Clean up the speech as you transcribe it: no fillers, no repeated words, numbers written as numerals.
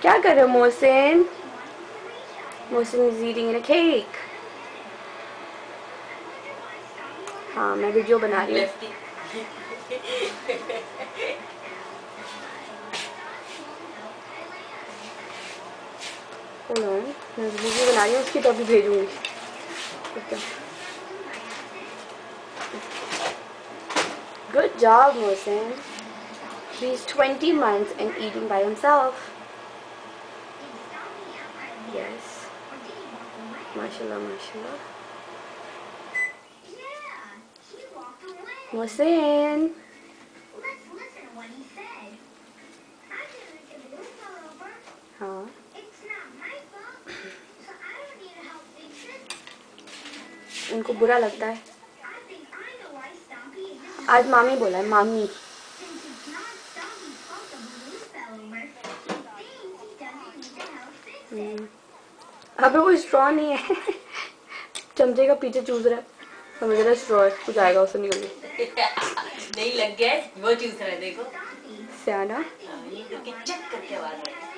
क्या कर रहे हो Mohsin? Mohsin is eating in a cake. हाँ मैं वीडियो बना रही हूँ। मैं वीडियो बना रही हूँ उसकी, तो अभी भेजूंगी। Good job, Mohsin. He's 20 months and eating by himself. Yes. Mashallah, mashallah. Mohsin. हाँ उनको बुरा लगता है। आज मामी बोला है, मामी। अबे वो स्ट्रॉ नहीं है। चमचे का पीछे चूस रहा है, समझ रहा है स्ट्रॉ है, कुछ आएगा उससे निकल के। नहीं लग गया, वो चूस रहा है देखो। सियाना ये करके चेक करके आवाज